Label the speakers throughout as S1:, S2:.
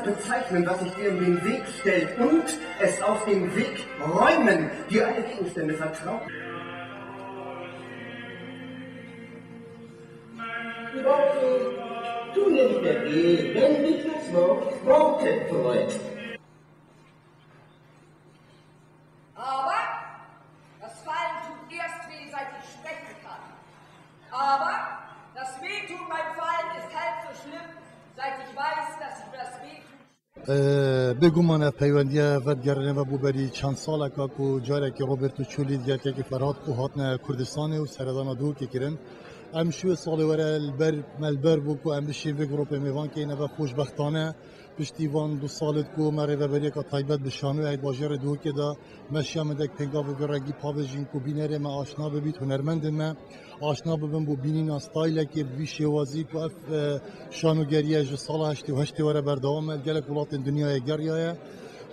S1: bezeichnen, was sich dir in den Weg stellt und es aus dem Weg räumen, dir alle Gegenstände vertrauen. Die Worte tun dir nicht mehr weh, wenn dich das Wort Worte freut.
S2: Aber das Fallen tut erst weh, seit ich sprechen kann. Aber das Wehtun beim Fallen ist halb so schlimm, seit ich weiß, dass ich das Wehtun.
S3: بگو من پیوندی ودگرنه و بوبری چند سال که جاره که روبرتو چولی دیگر که فرهاد کو هاتن کردستان و سردان دو که کرن ام شو سال وره البر بو کو ام بشی و گروپ میوان که اینه خوشبختانه پشتیوان دو سالت کو مره و بری که تایبت بشانو اید باجر دو که دا مشیا مدک پنگاو و رگی پاوجین کو بینره ما آشنا ببیت هنرمند ما آشنا ببین بو بینین استایل که بی شوازی کو اف شانوگریه جو سال 88 وره بردوام گلک ولات دنیای گریه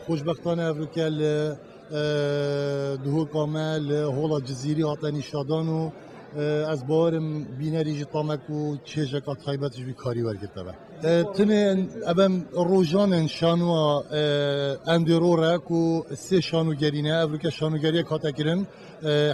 S3: خوشبختانه افریقل دهو کامل هولا جزیری هاتنی شادانو از بارم بینری جتامک و چه جکات خیبتش بی کاری ورگرده با تنه ابم روزان شانو اندروره کو سه شانو گرینه افریقا شانو گریه کاتا کرن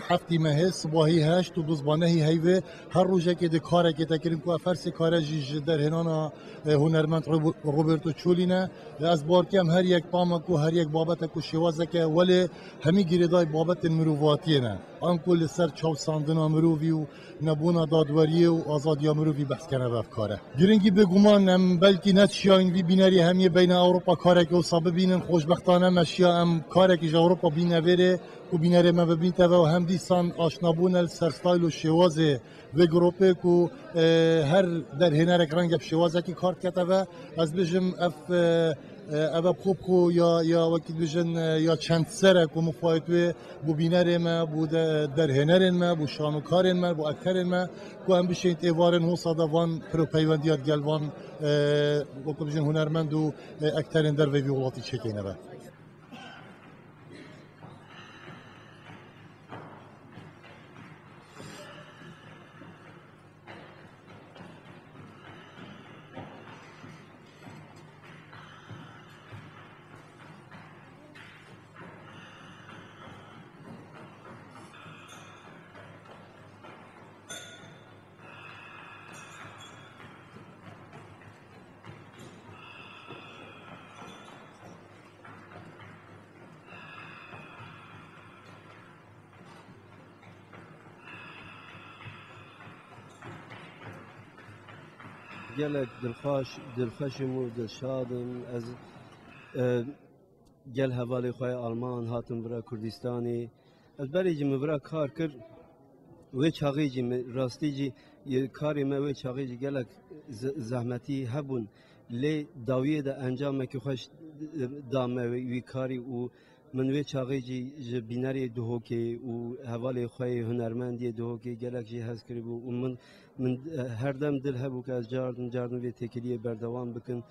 S3: هفتی ماه صباحی هشت و دوزبانه هیوه هر روزه که ده کاره که تکرین کو افرس کاره جیج در هنانا هنرمند روبرتو چولینه از بار کم هر یک طامک و هر یک بابت کو شوازه که ولی همی گریدای بابت مروفاتی نه آن کل سر چاو ساندنا مروفی و نبونا دادوری و آزادی مروفی بحث کنه بفکاره گرینگی بگومان ام بلکی نتشیاین وی بینری همی بین اروپا کاره که صاحب بینن خوشبختانه مشیا ام کاره که اروپا بینه وره و بینره ما ببینته و هم دیسان آشنابون السرستایل و شوازه و گروپه کو هر در هنرک رنگ شوازه کی کارت کته و از بجم اف خوب کو یا وقتی بجن یا چند سره کو مفاید و بو بینره ما بو در هنر ما بو شانوکار ما بو اکتر ما کو هم بشه ایوارن هو صادوان پرو پیوندیات گلوان وقتی بجن هنرمند و اکترین در وی ولاتی چکینه با
S4: gelek dilxweşim û dilşadim ez gel hevalê xwe Alman hatim vira Kurdistanê ez berê jî min vira kar kir wê çaxê jî rastî jî karê me wê çaxê jî gelek zehmetî hebûn lê dawiyê de encamekî xweş da me wî karî û min wê çaxê jî ji bînerê dihokê û hevalê xwe hunermendiyê dihokê gelek jî hez kiribû û min her dem dil hebû ki ez cardim vê têkiliyê berdewam bikin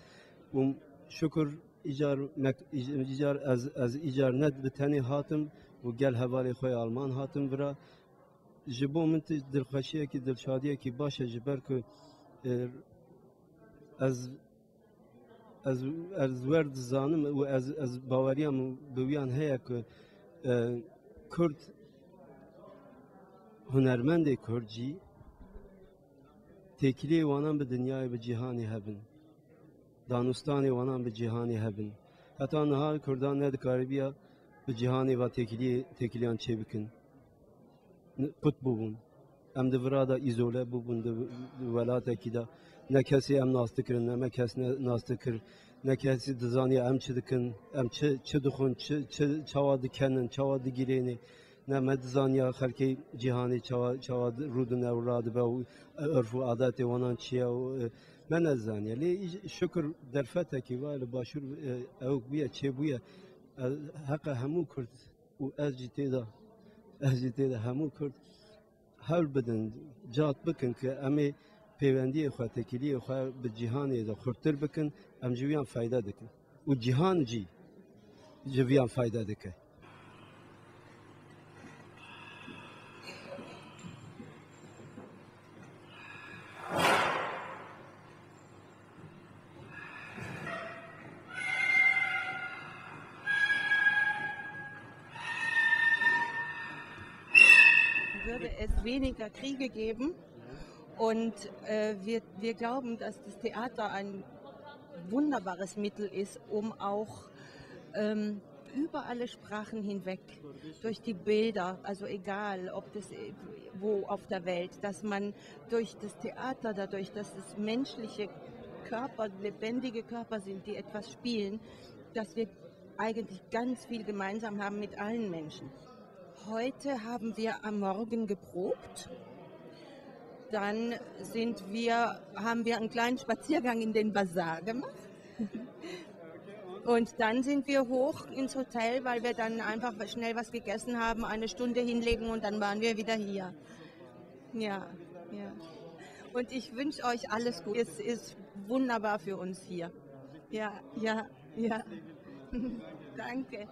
S4: û şukur îcar ez îcar ne bi tenê hatim û gel hevalê xwe Alman hatim vira ji bo min dilxweşiyekî dilşadiyekî baş e ji ber ku ez wer dizanim û ez baweriya min bi wiyan heye ku Kurd hunermendê Kurd jî têkiliyê wanan bi dinyayê bi cîhanê hebin danûstanê wanan bi cîhanê hebin heta niha Kurdan ne dikaribiya bi cîhanê va têkiliyan çê bikin qut bûbûn em di vira da îzole bûbûn di welatekî da ne kesê em nas dikirin ne me kes nas dikir ne kesî dizaniye em çi dikin em çi dixwin çawa dikenin çawa digirênê ne me dizaniya xelkê cîhanê çawa rûdin ew radibe û örf û adetê wanan çi ye me nezaniye lê şukur derfetekî wa li başûr ew bûye çêbûye heqa hemû Kurd û ez jî têda hemû Kurd hewl bidin cat bikin ki em ê pêwendiyê xwe têkiliyê xwe bi cîhanê de xurttir bikin em ji wiyan feyda dikin û cîhan jî ji wiyan feyda dike
S5: würde es weniger Kriege geben. Und wir glauben, dass das Theater ein wunderbares Mittel ist, um auch über alle Sprachen hinweg, durch die Bilder, also egal, ob das wo auf der Welt, dass man durch das Theater, dadurch, dass es menschliche Körper, lebendige Körper sind, die etwas spielen, dass wir eigentlich ganz viel gemeinsam haben mit allen Menschen. Heute haben wir am Morgen geprobt. Dann haben wir einen kleinen Spaziergang in den Basar gemacht. Und dann sind wir hoch ins Hotel, weil wir dann einfach schnell was gegessen haben, eine Stunde hinlegen und dann waren wir wieder hier. Ja, ja. Und ich wünsche euch alles Gute. Es ist wunderbar für uns hier. Ja, ja, ja. Danke.